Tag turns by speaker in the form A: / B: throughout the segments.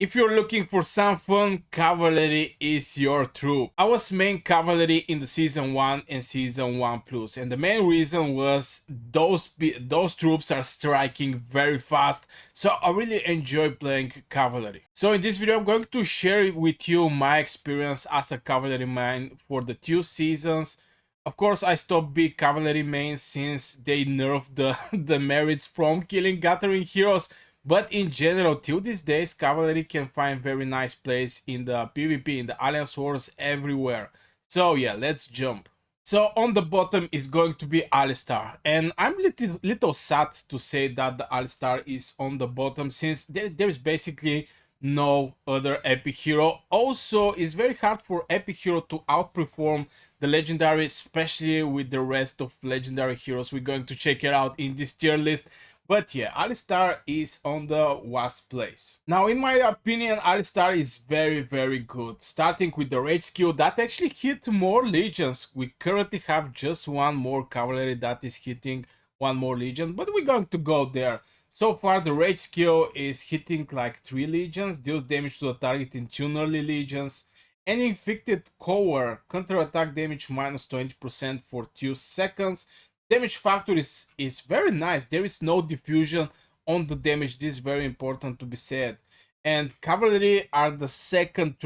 A: If you're looking for some fun, Cavalry is your troop. I was main Cavalry in the Season 1 and Season 1 Plus, and the main reason was those troops are striking very fast, so I really enjoy playing Cavalry. So in this video I'm going to share with you my experience as a Cavalry main for the 2 seasons. Of course, I stopped big Cavalry main since they nerfed the merits from killing Gathering heroes, but in general, till these days, Cavalry can find very nice place in the PvP, in the Alliance Wars, everywhere. So yeah, let's jump. So on the bottom is going to be Alistair, and I'm little sad to say that the Alistair is on the bottom since there's basically no other epic hero. Also, it's very hard for epic hero to outperform the legendary, especially with the rest of legendary heroes. We're going to check it out in this tier list. But yeah, Alistair is on the last place. Now, in my opinion, Alistair is very good. Starting with the rage skill that actually hit more legions. We currently have just one more cavalry that is hitting one more legion, but we're going to go there. So far, the rage skill is hitting like 3 legions, deals damage to the target in 2 early legions. Any infected core counter attack damage minus 20% for 2 seconds. Damage factor is very nice. There is no diffusion on the damage. This is very important to be said. And Cavalry are the second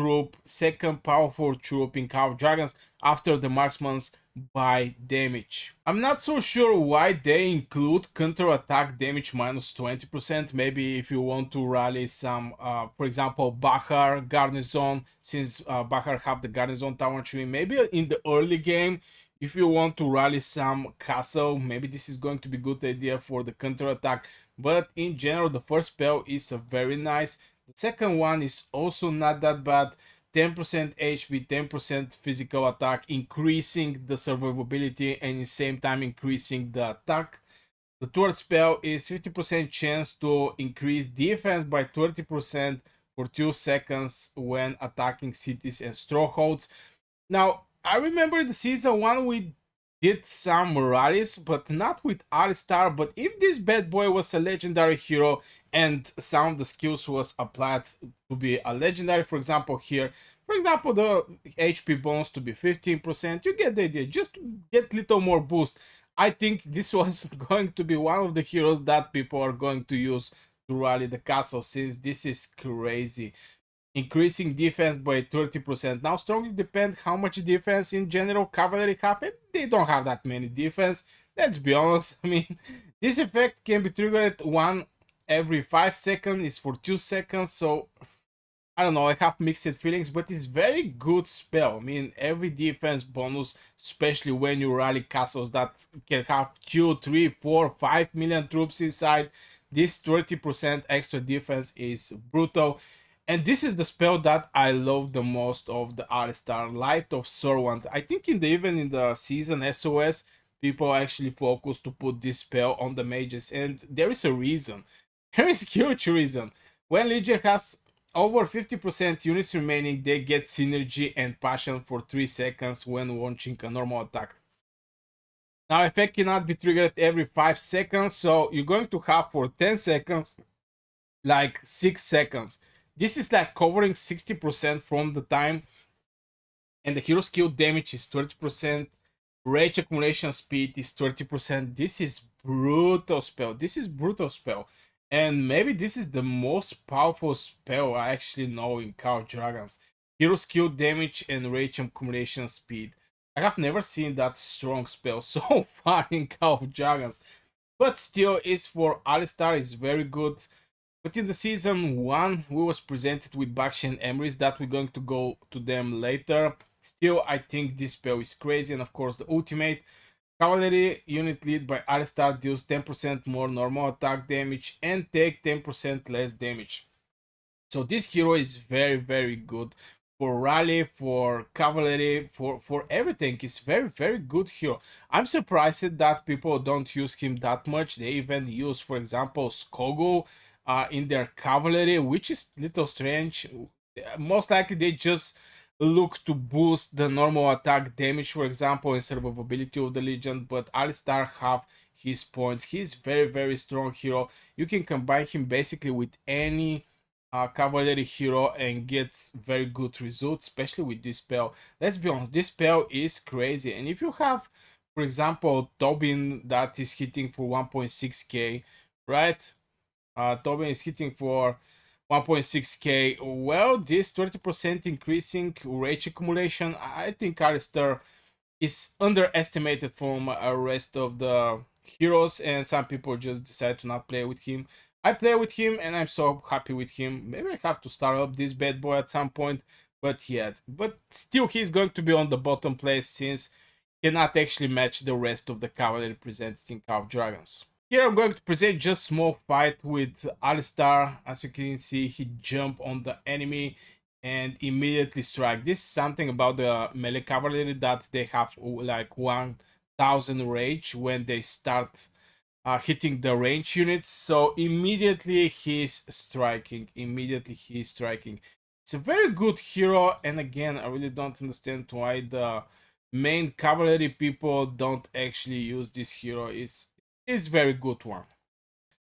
A: powerful troop in Call of Dragons after the marksmans by damage. I'm not so sure why they include counter attack damage minus 20%. Maybe if you want to rally some, for example, Bahar Garnison, since Bahar have the Garnison Tower tree, maybe in the early game if you want to rally some castle, maybe this is going to be a good idea for the counter attack. But in general, the first spell is very nice. The second one is also not that bad. 10% HP, 10% physical attack, increasing the survivability and at the same time increasing the attack. The third spell is 50% chance to increase defense by 30% for 2 seconds when attacking cities and strongholds. Now, I remember in the season 1 we did some rallies, but not with Alistair. But if this bad boy was a legendary hero and some of the skills was applied to be a legendary, for example here, for example the HP bonus to be 15%, you get the idea, just get little more boost. I think this was going to be one of the heroes that people are going to use to rally the castle, since this is crazy. Increasing defense by 30%. Now, strongly depend how much defense in general Cavalry have, and they don't have that many defense. Let's be honest. I mean, this effect can be triggered one every 5 seconds. It's for 2 seconds, so I don't know. I have mixed feelings, but it's very good spell. I mean, every defense bonus, especially when you rally castles that can have 2, 3, 4, 5 million troops inside. This 30% extra defense is brutal. And this is the spell that I love the most of the Alistair, Light of Sorwant. I think even in the season SOS, people actually focus to put this spell on the mages, and there is a reason. There is a huge reason. When Legion has over 50% units remaining, they get synergy and passion for 3 seconds when launching a normal attack. Now, effect cannot be triggered every 5 seconds, so you're going to have for 10 seconds, like 6 seconds. This is like covering 60% from the time, and the hero skill damage is 30%. Rage accumulation speed is 30%. This is brutal spell. This is brutal spell. And maybe this is the most powerful spell I actually know in Call of Dragons. Hero skill damage and rage accumulation speed. I have never seen that strong spell so far in Call of Dragons. But still, it's for Alistair, is very good. But in the season 1, we was presented with Bakshi and Emrys that we're going to go to them later. Still, I think this spell is crazy, and of course the ultimate. Cavalry unit lead by Alistair deals 10% more normal attack damage and take 10% less damage. So this hero is very good for rally, for cavalry, for everything. It's very good hero. I'm surprised that people don't use him that much. They even use, for example, Skogul in their cavalry, which is little strange. Most likely they just look to boost the normal attack damage, for example, and survivability of the legion. But Alistair have his points. He's very strong hero. You can combine him basically with any cavalry hero and get very good results, especially with this spell. Let's be honest, this spell is crazy. And if you have, for example, Tobin that is hitting for 1.6k, right? Tobin is hitting for 1.6k. Well, this 30% increasing rage accumulation, I think Alistair is underestimated from rest of the heroes, and some people just decide to not play with him. I play with him and I'm so happy with him. Maybe I have to start up this bad boy at some point, but yet. But still he's going to be on the bottom place since he cannot actually match the rest of the cavalry presented in Call of Dragons. Here I'm going to present just small fight with Alistair. As you can see, he jump on the enemy and immediately strike. This is something about the melee cavalry that they have like 1000 rage when they start hitting the range units. So immediately he's striking. Immediately he's striking. It's a very good hero, and again, I really don't understand why the main cavalry people don't actually use this hero. Is very good one.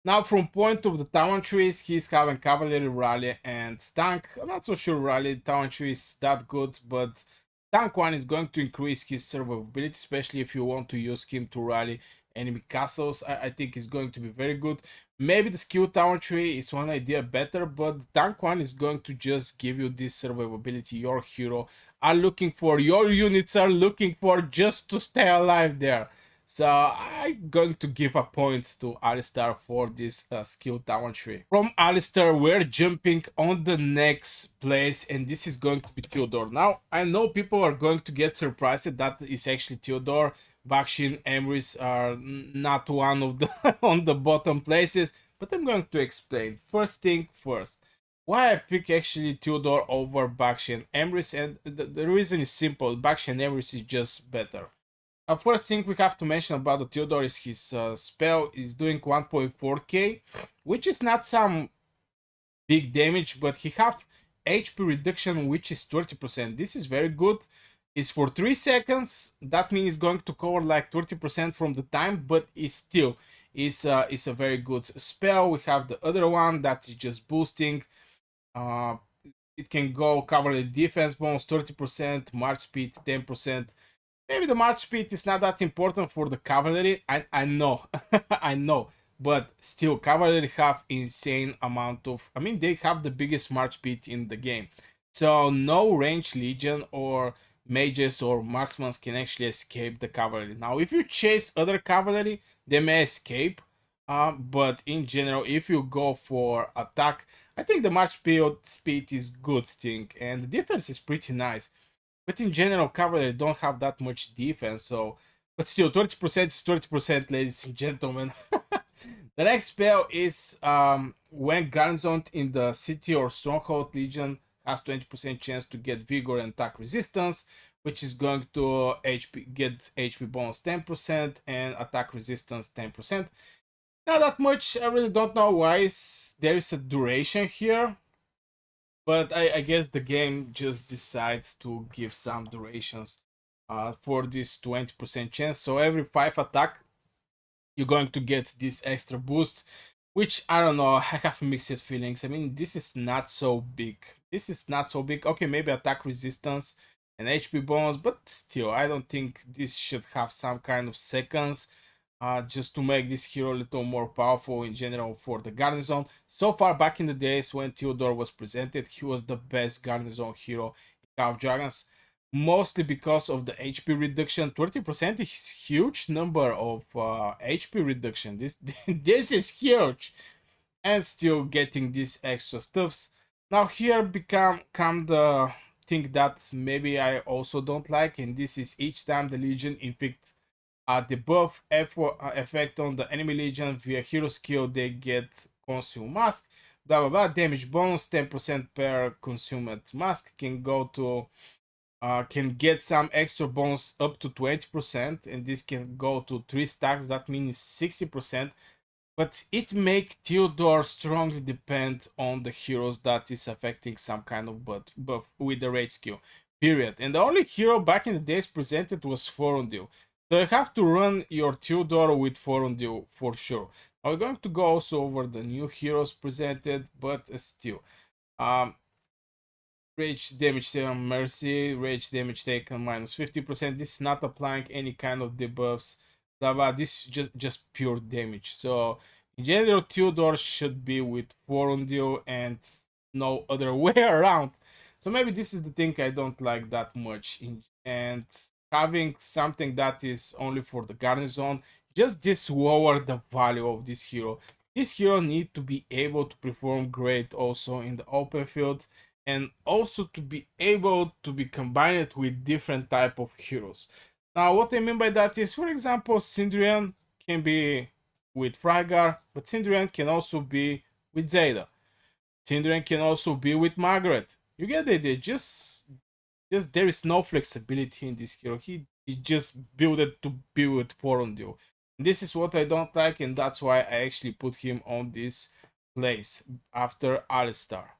A: Now, from point of the talent trees, he's having cavalry, rally, and tank. I'm not so sure rally talent tree is that good, but tank one is going to increase his survivability, especially if you want to use him to rally enemy castles. I think it's going to be very good. Maybe the skill talent tree is one idea better, but tank one is going to just give you this survivability your hero are looking for, your units are looking for, just to stay alive there. So I'm going to give a point to Alistair for this skill talent tree. From Alistair, we're jumping on the next place, and this is going to be Theodor. Now, I know people are going to get surprised that is actually Theodor. Bakshi and Emrys are not one of the on the bottom places, but I'm going to explain. First thing first, why I pick actually Theodor over Bakshi and Emrys, and the reason is simple. Bakshi and Emrys is just better. First thing we have to mention about the Theodor is his spell is doing 1.4k, which is not some big damage, but he have HP reduction, which is 30%. This is very good. It's for 3 seconds. That means it's going to cover like 30% from the time, but it's still is a very good spell. We have the other one that is just boosting. It can go cover the defense bonus 30%, march speed 10%. Maybe the march speed is not that important for the cavalry. I know, I know, but still, cavalry have insane amount of. I mean, they have the biggest march speed in the game, so no range legion or mages or marksmen can actually escape the cavalry. Now, if you chase other cavalry, they may escape, but in general, if you go for attack, I think the march speed is good thing, and the defense is pretty nice. But in general, cavalry don't have that much defense, so. But still, 30% is 30%, ladies and gentlemen. The next spell is when garrisoned in the city or stronghold, legion has 20% chance to get vigor and attack resistance, which is going to get HP bonus 10% and attack resistance 10%. Not that much. I really don't know why there is a duration here. But I guess the game just decides to give some durations for this 20% chance. So every 5 attack, you're going to get this extra boost, which I don't know, I have mixed feelings. I mean, this is not so big. This is not so big. Okay, maybe attack resistance and HP bonus, but still, I don't think this should have some kind of seconds just to make this hero a little more powerful in general for the garrison. So far back in the days when Theodor was presented, he was the best garrison hero in Call of Dragons, mostly because of the HP reduction. 30% is huge number of HP reduction. This is huge, and still getting these extra stuffs. Now here come the thing that maybe I also don't like, and this is each time the Legion inflict the buff effect on the enemy legion via hero skill, they get consume mask. Blah blah blah. Damage bonus 10% per consumed mask can go to can get some extra bonus up to 20%, and this can go to 3 stacks. That means 60%. But it make Theodor strongly depend on the heroes that is affecting some kind of buff with the rage skill. Period. And the only hero back in the days presented was Forondil. So you have to run your Theodor with Forondil for sure. I'm going to go also over the new heroes presented, but still. Um, Rage damage taken mercy, rage damage taken minus 50%. This is not applying any kind of debuffs. Blah blah. This is just pure damage. So in general, Theodor should be with Forondil and no other way around. So maybe this is the thing I don't like that much. And having something that is only for the garrison just this lower the value of this hero. This hero need to be able to perform great also in the open field, and also to be able to be combined with different type of heroes. Now, what I mean by that is, for example, Syndrian can be with Frygar, but Syndrian can also be with Zeta. Syndrian can also be with Margaret. You get the idea. Just there is no flexibility in this hero. He just built it to be with Forondil. This is what I don't like, and that's why I actually put him on this place after Alistair.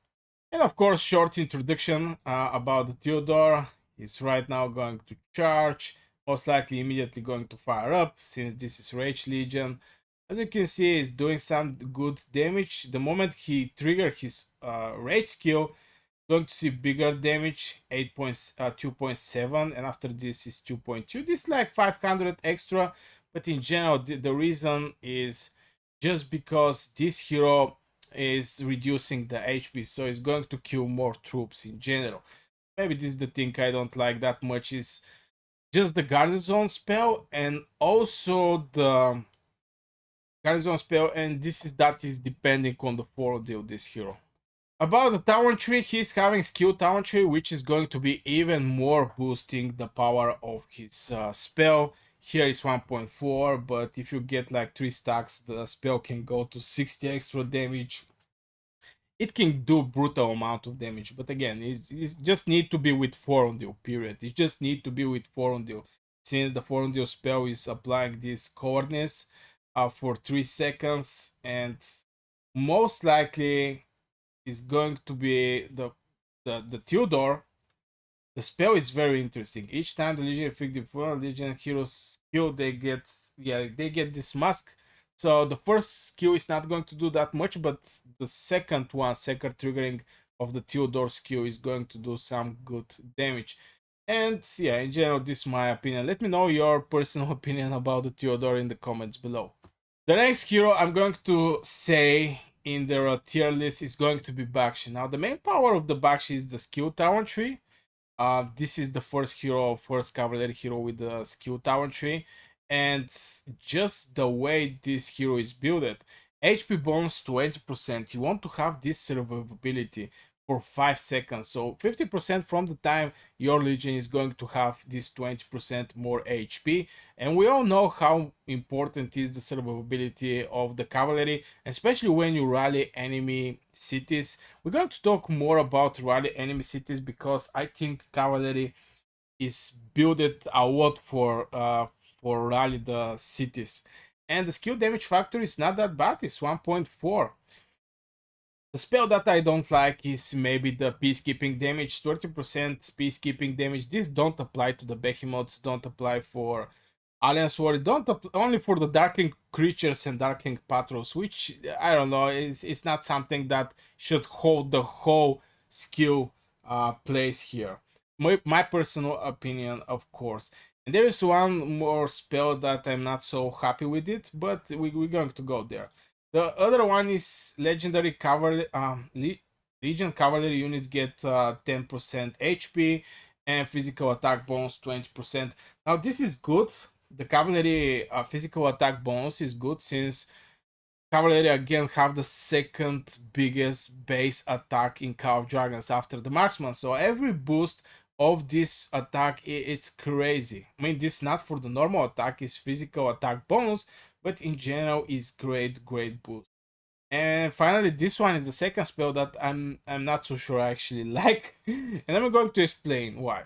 A: And of course, short introduction about the Theodor. He's right now going to charge, most likely immediately going to fire up since this is Rage Legion. As you can see, he's doing some good damage. The moment he triggers his Rage skill, going to see bigger damage, 2.7, and after this is 2.2. This is like 500 extra, but in general, the reason is just because this hero is reducing the HP, so it's going to kill more troops in general. Maybe this is the thing I don't like that much, is just the garrison spell, and also the garrison spell, and that is depending on the forward of this hero. About the Tower Tree, he's having skill Tower Tree, which is going to be even more boosting the power of his spell. Here is 1.4, but if you get like 3 stacks, the spell can go to 60 extra damage. It can do brutal amount of damage, but again, it's just need to be with Forondil, period. It just need to be with Forondil, since the Forondil spell is applying this coldness for 3 seconds, and most likely is going to be the Theodor. The spell is very interesting. Each time the Legion effective Legion heroes skill, they get this mask. So the first skill is not going to do that much, but the second triggering of the Theodor skill is going to do some good damage. And yeah, in general, this is my opinion. Let me know your personal opinion about the Theodor in the comments below. The next hero I'm going to say in the tier list is going to be Bakshi. Now, the main power of the Bakshi is the skill tower tree. This is the first cavalry hero with the skill tower tree, and just the way this hero is built, HP bonus 20%. You want to have this survivability for 5 seconds, so 50% from the time your legion is going to have this 20% more HP, and we all know how important is the survivability of the cavalry, especially when you rally enemy cities. We're going to talk more about rally enemy cities because I think cavalry is built a lot for rally the cities, and the skill damage factor is not that bad. It's 1.4. The spell that I don't like is maybe the peacekeeping damage, 30% peacekeeping damage. This don't apply to the Behemoths, don't apply for Alliance War, don't only for the Darkling creatures and Darkling patrols, which I don't know, is not something that should hold the whole skill place here. My personal opinion, of course. And there is one more spell that I'm not so happy with it, but we're going to go there. The other one is legendary cavalry. Legion cavalry units get 10% HP and physical attack bonus 20%. Now this is good. The cavalry physical attack bonus is good since cavalry again have the second biggest base attack in Call of Dragons after the marksman. So every boost of this attack, it's crazy. I mean, this not for the normal attack, is physical attack bonus, but in general is great boost. And finally, this one is the second spell that I'm not so sure I actually like, and I'm going to explain why.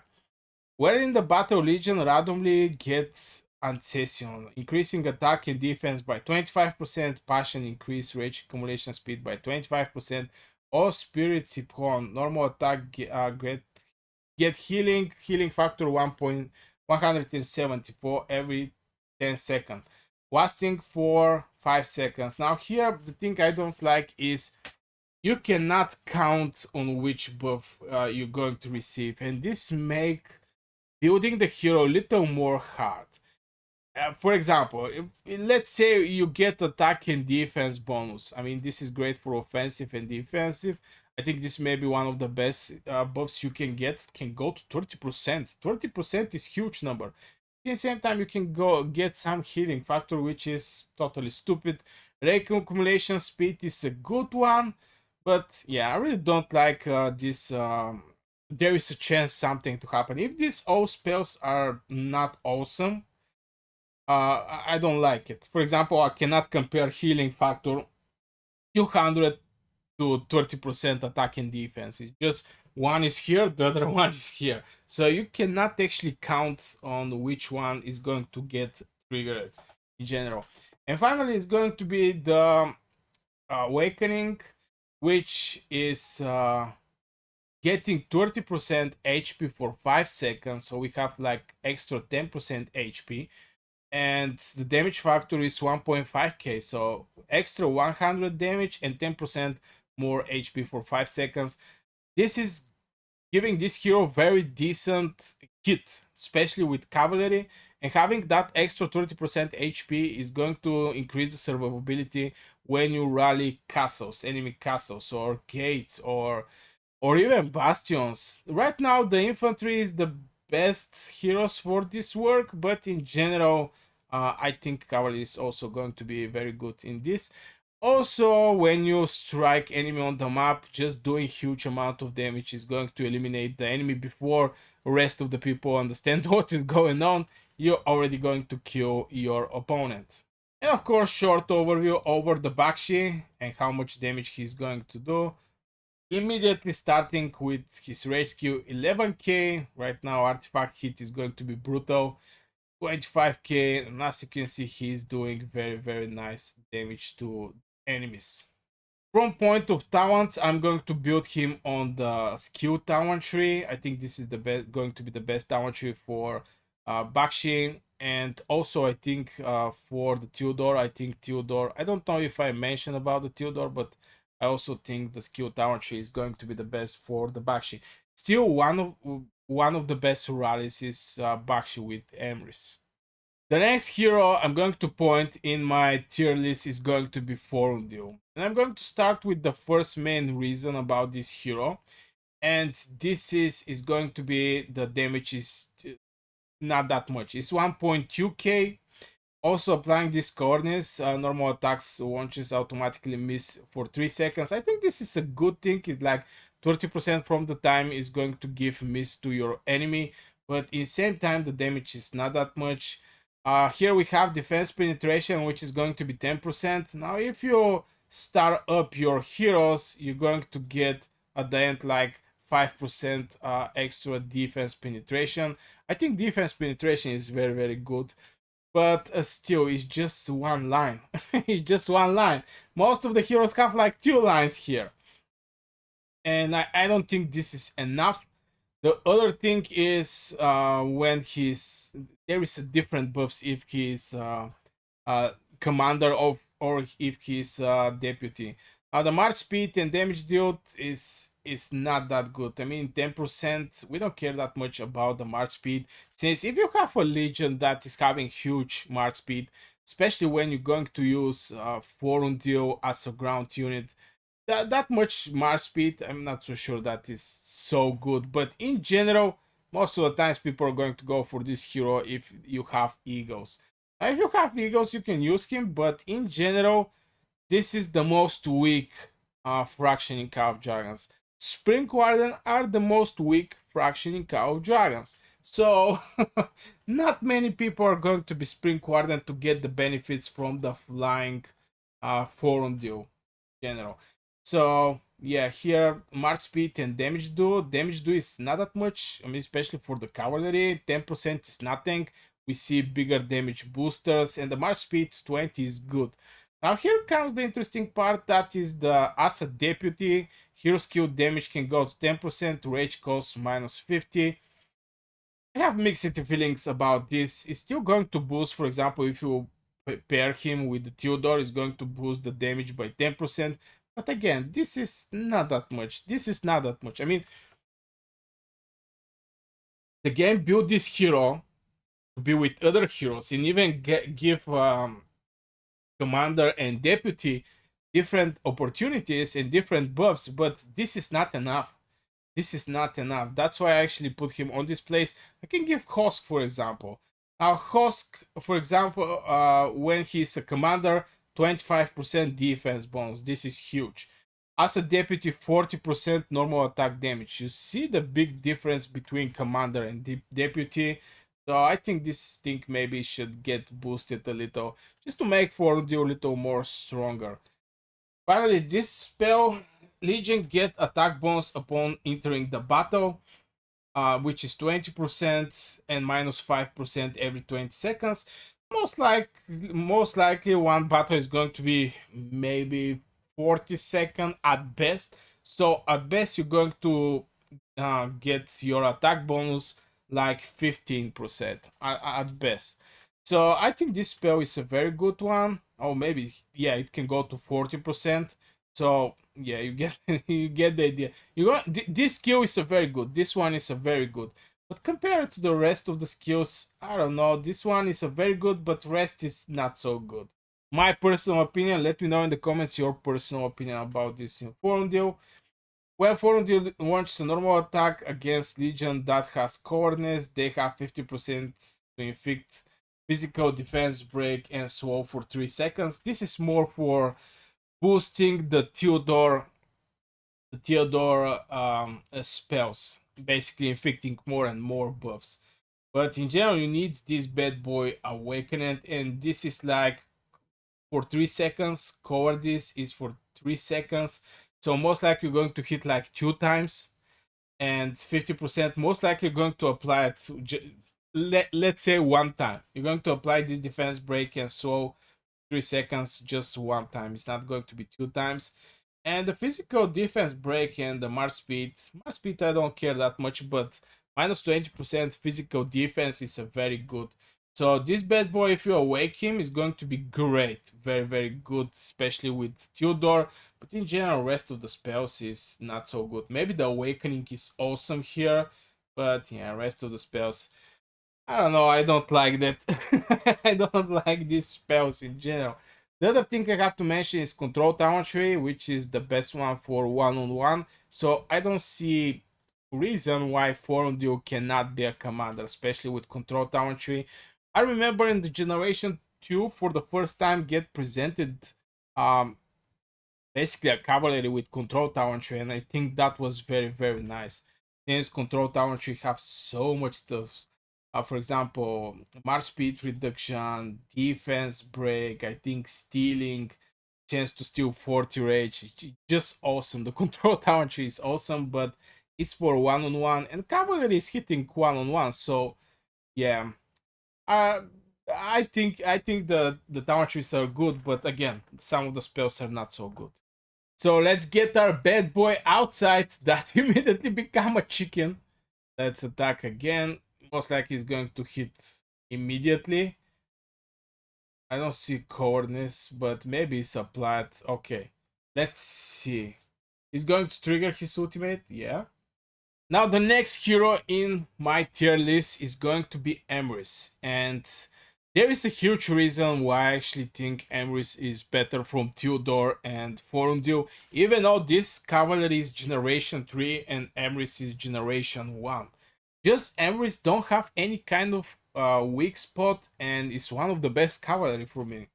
A: Where in the battle, Legion randomly gets Ancession, increasing attack and defense by 25%, passion increase rage accumulation speed by 25%, all spirit Siphon, normal attack get healing factor 1.174 every 10 seconds, lasting for 5 seconds. Now here the thing I don't like is you cannot count on which buff you're going to receive, and this make building the hero a little more hard. For example, if let's say you get attack and defense bonus. I mean, this is great for offensive and defensive. I think this may be one of the best buffs you can get. Can go to 30%. 30% is huge number. At the same time, you can go get some healing factor, which is totally stupid. Accumulation speed is a good one, but yeah, I really don't like this. There is a chance something to happen. If these all spells are not awesome, I don't like it. For example, I cannot compare healing factor 200 to 30% attack and defense. It's just one is here, the other one is here. So you cannot actually count on which one is going to get triggered in general. And finally, it's going to be the awakening, which is getting 30% HP for 5 seconds. So we have like extra 10% HP, and the damage factor is 1.5k, so extra 100 damage and 10% more HP for 5 seconds. This is giving this hero very decent kit, especially with cavalry, and having that extra 30% HP is going to increase the survivability when you rally castles, enemy castles or gates or even bastions. Right now, the infantry is the best heroes for this work, but in general, I think cavalry is also going to be very good in this. Also, when you strike enemy on the map, just doing huge amount of damage is going to eliminate the enemy before the rest of the people understand what is going on. You're already going to kill your opponent. And of course, short overview over the Bakshi and how much damage he's going to do. Immediately starting with his rescue 11k. Right now artifact hit is going to be brutal, 25k, and as you can see he's doing very nice damage to enemies. From point of talents, I'm going to build him on the skill talent tree. I think this is the best, going to be the best talent tree for Bakshi. And also I think for the Theodor, I don't know if I mentioned about the Theodor, but I also think the skill talent tree is going to be the best for the Bakshi. Still, one of the best rallies is Bakshi with Emrys. The next hero I'm going to point in my tier list is going to be Forondil. And I'm going to start with the first main reason about this hero. And this is going to be the damage is not that much. It's 1.2k. Also applying this cornice, normal attacks launches automatically miss for 3 seconds. I think this is a good thing. It's like 30% from the time is going to give miss to your enemy, but in same time the damage is not that much. Here we have defense penetration, which is going to be 10%. Now if you start up your heroes, you're going to get at the end like 5% extra defense penetration. I think defense penetration is very good, but still it's just one line. It's just one line. Most of the heroes have like 2 lines here, and I don't think this is enough. The other thing is when he's there is a different buffs if he's commander of or if he's deputy. The march speed and damage dealt is not that good. I mean, 10%. We don't care that much about the march speed, since if you have a legion that is having huge march speed, especially when you're going to use Forondil as a ground unit, that much march speed, I'm not so sure that is so good. But in general, most of the times people are going to go for this hero if you have eagles. If you have eagles, you can use him, but in general, this is the most weak fraction in Call of Dragons. Spring Warden are the most weak fraction in Call of Dragons. So, not many people are going to be Spring Warden to get the benefits from the flying Forondil general. So, yeah, here march speed and damage do. Damage do is not that much. I mean, especially for the cavalry, 10% is nothing. We see bigger damage boosters, and the march speed 20 is good. Now here comes the interesting part, that is the as a deputy, hero skill damage can go to 10%, rage cost minus 50. I have mixed feelings about this. It's still going to boost, for example, if you pair him with the Theodor, it's going to boost the damage by 10%, But again, this is not that much. This is not that much. I mean, the game built this hero to be with other heroes and even give commander and deputy different opportunities and different buffs, but this is not enough. This is not enough. That's why I actually put him on this place. I can give Hosk, for example. Hosk, for example, when he's a commander, 25% defense bonus. This is huge. As a deputy, 40% normal attack damage. You see the big difference between commander and deputy. So I think this thing maybe should get boosted a little, just to make Forondil a little more stronger. Finally, this spell, Legion get attack bonus upon entering the battle, which is 20% and minus 5% every 20 seconds. Most likely one battle is going to be maybe 40 seconds at best. So at best you're going to get your attack bonus like 15% at best. So I think this spell is a very good one. Or maybe yeah, it can go to 40%. So yeah, you get you get the idea. This skill is a very good. This one is a very good. But compared to the rest of the skills, I don't know. This one is a very good, but rest is not so good. My personal opinion. Let me know in the comments your personal opinion about this in Forondil. When Forondil launches a normal attack against Legion that has cowardice, they have 50% to inflict physical defense break and slow for 3 seconds. This is more for boosting the Theodor spells, basically inflicting more and more buffs. But in general, you need this bad boy awakened, and this is like for 3 seconds. Cowardice is for 3 seconds. So most likely you're going to hit like 2 times, and 50% most likely going to apply it let's say 1 time. You're going to apply this defense break and slow 3 seconds just 1 time. It's not going to be 2 times. And the physical defense break and the March speed I don't care that much, but minus 20% physical defense is a very good. So this bad boy, if you awake him, is going to be great. Very, very good, especially with Theodor. But in general, rest of the spells is not so good. Maybe the awakening is awesome here, but yeah, rest of the spells, I don't know. I don't like that. I don't like these spells in general. The other thing I have to mention is Control Tower Tree, which is the best one for one-on-one. So I don't see reason why Forondil cannot be a commander, especially with Control Tower Tree. I remember in the Generation 2 for the first time get presented um, basically a cavalry with Control Tower Tree, and I think that was very, very nice. Since Control Tower Tree have so much stuff. For example, march speed reduction, defense break, I think stealing, chance to steal 40 rage. Just awesome. The Control Tower Tree is awesome, but it's for one-on-one, and cavalry is hitting one-on-one. So yeah, uh, I think the tower trees are good, but again, some of the spells are not so good. So let's get our bad boy outside. That immediately become a chicken. Let's attack again. Most likely he's going to hit immediately. I don't see coordinates, but maybe it's applied. Okay, let's see. He's going to trigger his ultimate. Yeah. Now the next hero in my tier list is going to be Emrys, and there is a huge reason why I actually think Emrys is better from Theodor and Forondil, even though this cavalry is generation 3 and Emrys is generation 1. Just Emrys don't have any kind of weak spot and is one of the best cavalry for me.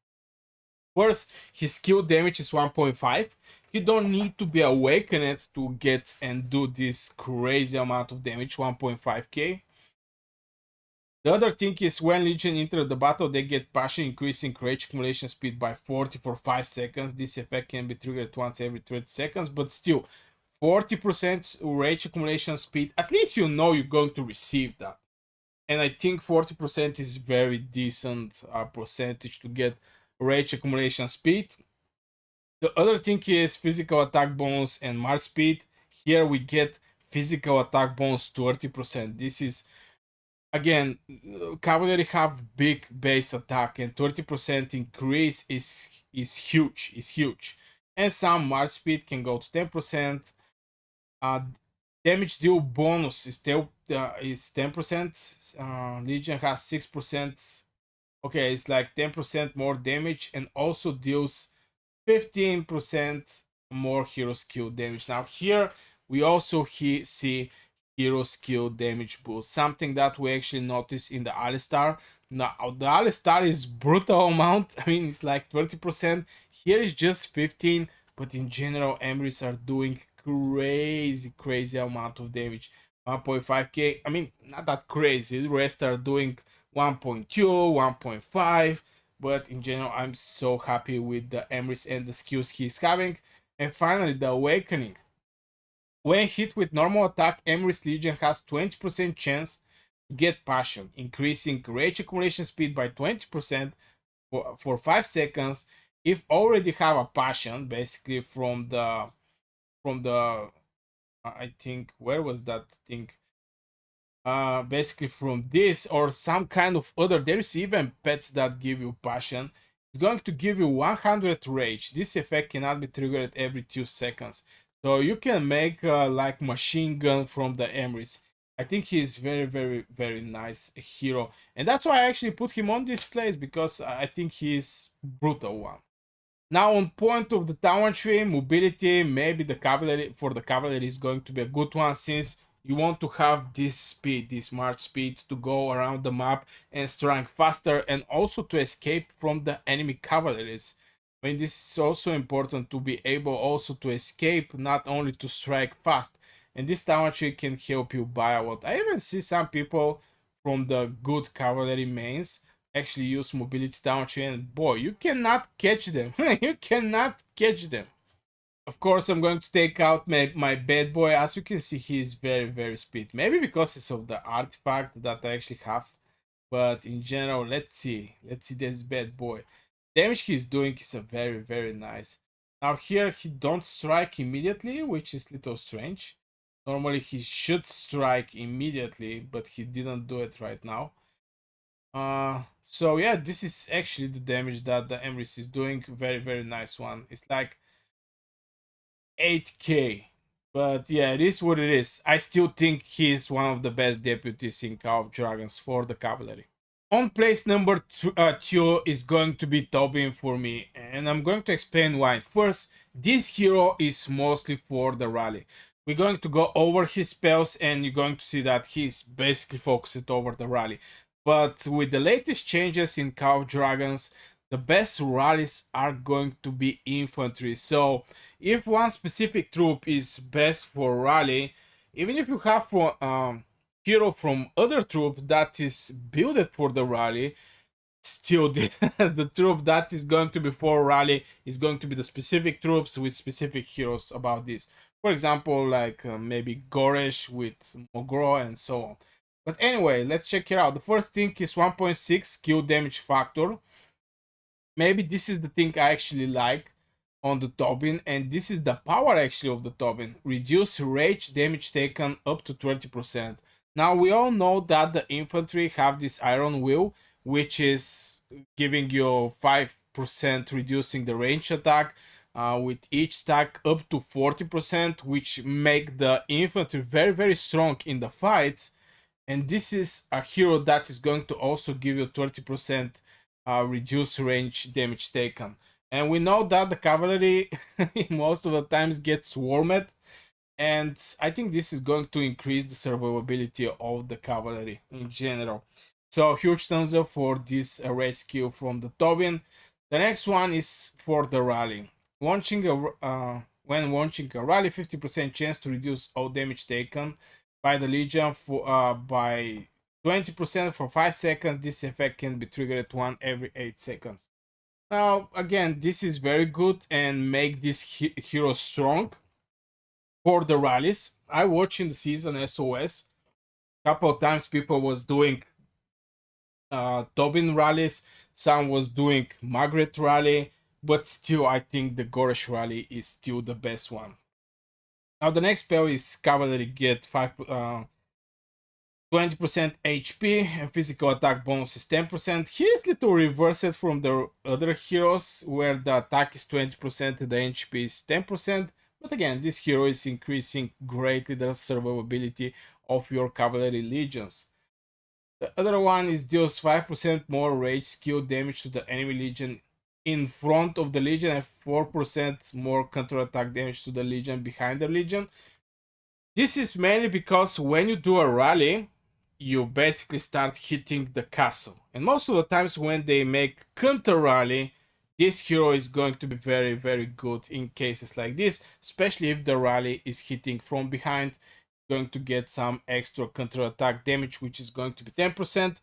A: First, his skill damage is 1.5. You don't need to be awakened to get and do this crazy amount of damage, 1.5k. The other thing is when Legion enter the battle, they get passion increasing rage accumulation speed by 40 for 5 seconds. This effect can be triggered once every 30 seconds, but still, 40% rage accumulation speed, at least you know you're going to receive that. And I think 40% is very decent percentage to get rage accumulation speed. The other thing is physical attack bonus and march speed. Here we get physical attack bonus 30%. This is again, cavalry have big base attack and 30% increase is huge. Is huge. and some march speed can go to 10%. Uh, damage deal bonus is still is 10%. Legion has 6%. Okay, it's like 10% more damage and also deals 15% more hero skill damage. Now here we also see hero skill damage boost, something that we actually notice in the Alistair. Now the Alistair is brutal amount. I mean, it's like 20%. Here is just 15, but in general, Emrys are doing crazy amount of damage. 1.5k. I mean, not that crazy. The rest are doing 1.2, 1.5, but in general, I'm so happy with the Emrys and the skills he's having. And finally, the Awakening. When hit with normal attack, Emrys Legion has 20% chance to get Passion, increasing rage accumulation speed by 20% for 5 seconds. If already have a Passion, basically from the I think, where was that thing? Basically from this or some kind of other, there's even pets that give you passion. It's going to give you 100 rage. This effect cannot be triggered every 2 seconds, so you can make like machine gun from the Emrys. I think he's very nice hero, and that's why I actually put him on this place, because I think he's brutal one. Now on point of the tower tree, mobility, maybe the cavalry, for the cavalry is going to be a good one, since you want to have this speed, this march speed, to go around the map and strike faster, and also to escape from the enemy cavalries. I mean, this is also important, to be able also to escape, not only to strike fast. And this tower tree can help you buy a lot. I even see some people from the good cavalry mains actually use mobility down chain, and boy, you cannot catch them. You cannot catch them. Of course, I'm going to take out my bad boy. As you can see, he is very speed. Maybe because it's of the artifact that I actually have. But in general, let's see. Let's see this bad boy. Damage he's doing is a very nice. Now here he don't strike immediately, which is little strange. Normally he should strike immediately, but he didn't do it right now. So yeah, this is actually the damage that the Emrys is doing. Very nice one. It's like 8k. But yeah, it is what it is. I still think he's one of the best deputies in Call of Dragons for the cavalry. On place number two is going to be Tobin for me, and I'm going to explain why. First, this hero is mostly for the rally. We're going to go over his spells, and you're going to see that he's basically focused over the rally. But with the latest changes in Call of Dragons, the best rallies are going to be infantry. So if one specific troop is best for rally, even if you have hero from other troop that is built for the rally, still the troop that is going to be for rally is going to be the specific troops with specific heroes about this. For example, like maybe Goresh with Mogro and so on. But anyway, let's check it out. The first thing is 1.6 skill damage factor. Maybe this is the thing I actually like on the Tobin, and this is the power actually of the Tobin. Reduce rage damage taken up to 20%. Now we all know that the infantry have this iron will, which is giving you 5% reducing the range attack with each stack up to 40%, which make the infantry very strong in the fights. And this is a hero that is going to also give you 20% reduce range damage taken. And we know that the cavalry most of the times gets swarmed, and I think this is going to increase the survivability of the cavalry in general. So huge thumbs up for this raid skill from the Tobin. The next one is for the rally. When launching a rally, 50% chance to reduce all damage taken by the Legion by 20% for 5 seconds. This effect can be triggered one every 8 seconds. Now, again, this is very good and make this hero strong for the rallies. I watched in the season SOS. Couple of times people was doing Tobin rallies. Some was doing Margaret rally. But still, I think the Goresh rally is still the best one. Now, the next spell is Cavalry get 5 20% HP, and physical attack bonus is 10%. He is little reversed from the other heroes, where the attack is 20% and the HP is 10%. But again, this hero is increasing greatly the survivability of your cavalry legions. The other one is deals 5% more rage skill damage to the enemy legion in front of the legion and 4% more counter attack damage to the legion behind the legion. This is mainly because when you do a rally, you basically start hitting the castle. And most of the times when they make counter rally, this hero is going to be very, very good in cases like this, especially if the rally is hitting from behind, going to get some extra counter attack damage, which is going to be 10%.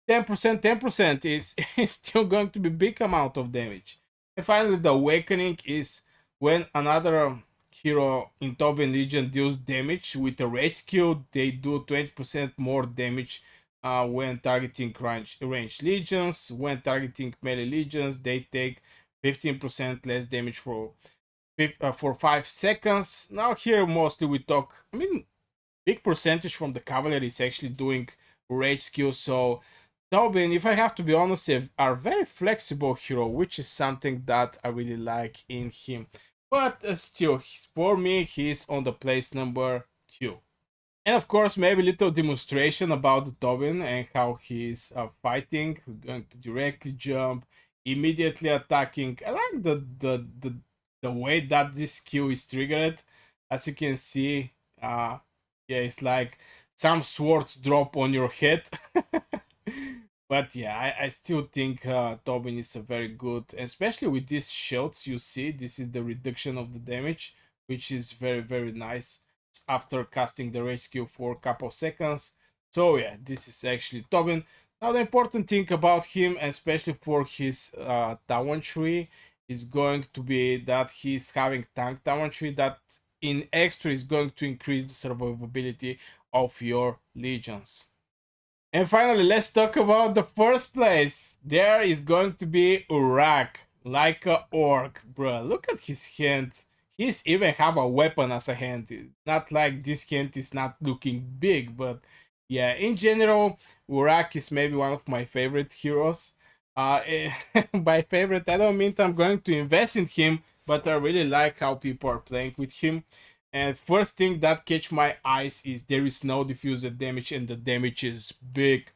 A: 10%, 10% is still going to be big amount of damage. And finally, the awakening is when another hero in Tobin Legion deals damage with a rage skill, they do 20% more damage when targeting range legions. When targeting melee legions, they take 15% less damage for 5 seconds. Now here mostly we talk, I mean, big percentage from the cavalry is actually doing rage skills, so Tobin, if I have to be honest, are very flexible hero, which is something that I really like in him. But still, for me, he's on the place number 2. And of course, maybe a little demonstration about the Tobin and how he's fighting. We're going to directly jump, immediately attacking. I like the way that this skill is triggered. As you can see, yeah, it's like some swords drop on your head. But yeah, I still think Tobin is a very good, especially with these shields. You see, this is the reduction of the damage, which is very, very nice after casting the rage skill for a couple seconds. So yeah, this is actually Tobin. Now the important thing about him, especially for his talent tree, is going to be that he's having tank talent tree that in extra is going to increase the survivability of your legions. And finally, let's talk about the first place. There is going to be Urag, like a orc, bro. Look at his hand. He's even have a weapon as a hand. Not like this hand is not looking big, but yeah, in general, Urag is maybe one of my favorite heroes. By favorite, I don't mean I'm going to invest in him, but I really like how people are playing with him. And first thing that catch my eyes is there is no diffuser damage and the damage is big.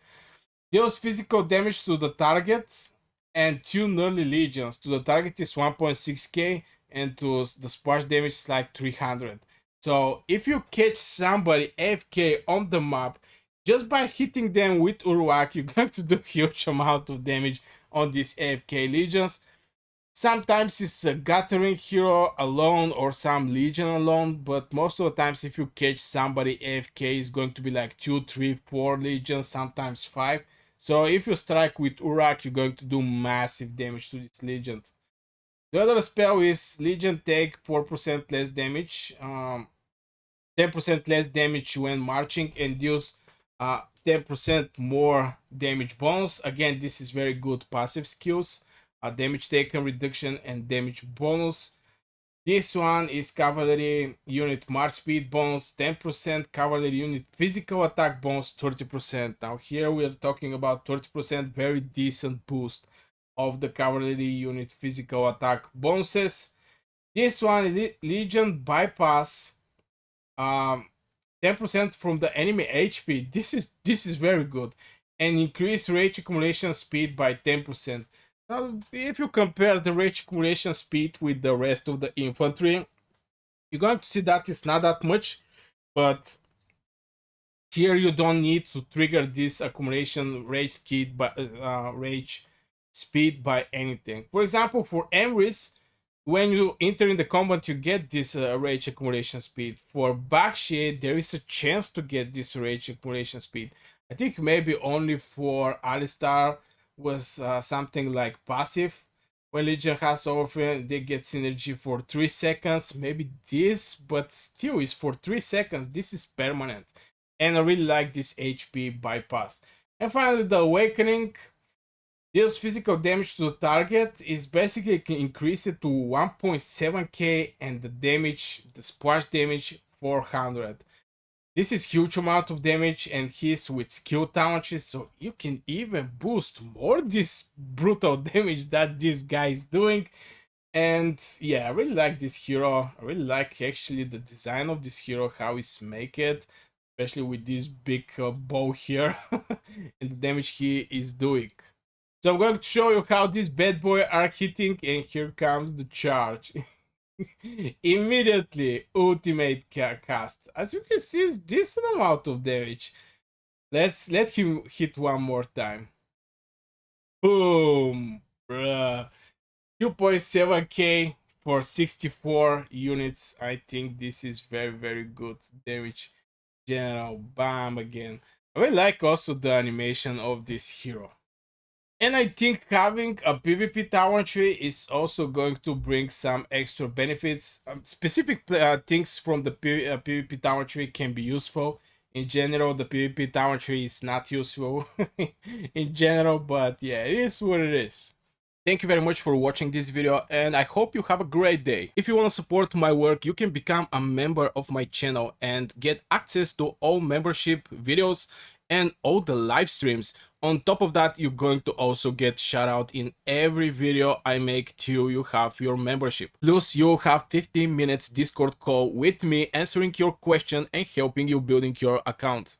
A: Deals physical damage to the target and 2 nearly legions. To the target is 1.6k and to the splash damage is like 300. So if you catch somebody AFK on the map, just by hitting them with Urwak, you're going to do huge amount of damage on these AFK legions. Sometimes it's a gathering hero alone or some legion alone, but most of the times if you catch somebody AFK, it's going to be like 2, 3, 4 legions, sometimes 5. So if you strike with Urag, you're going to do massive damage to this legion. The other spell is Legion take 4% less damage, 10% less damage when marching, and deals 10% more damage bonus. Again, this is very good passive skills. Damage taken reduction and damage bonus. This one is cavalry unit march speed bonus 10%, cavalry unit physical attack bonus 30%. Now here we are talking about 30% very decent boost of the cavalry unit physical attack bonuses. This one Legion bypass 10% from the enemy HP. This is very good. And increase rage accumulation speed by 10%. Now, if you compare the rage accumulation speed with the rest of the infantry, you're going to see that it's not that much, but here you don't need to trigger this accumulation rage speed by anything. For example, for Emrys, when you enter in the combat, you get this rage accumulation speed. For Bakshi, there is a chance to get this rage accumulation speed. I think maybe only for Alistair was something like passive. When Legion has overflow, they get synergy for 3 seconds. Maybe this, but still is for 3 seconds. This is permanent. And I really like this HP bypass. And finally, the Awakening deals physical damage to the target is basically increased to 1.7k and the damage, the splash damage 400. This is huge amount of damage, and he's with skill talents, so you can even boost more this brutal damage that this guy is doing. And yeah, I really like this hero. I really like actually the design of this hero, how he's make it, especially with this big bow here and the damage he is doing. So I'm going to show you how these bad boy are hitting, and here comes the charge. Immediately ultimate cast. As you can see, it's decent amount of damage. Let him hit one more time. Boom, bruh. 2.7k for 64 units. I think this is very good damage. General bam again. I really like also the animation of this hero. And I think having a PvP talent tree is also going to bring some extra benefits. Specific things from the PvP talent tree can be useful. In general, the PvP talent tree is not useful in general, but yeah, it is what it is. Thank you very much for watching this video, and I hope you have a great day. If you want to support my work, you can become a member of my channel and get access to all membership videos and all the live streams. On top of that, you're going to also get shout out in every video I make till you have your membership. Plus, you'll have 15 minutes Discord call with me answering your question and helping you building your account.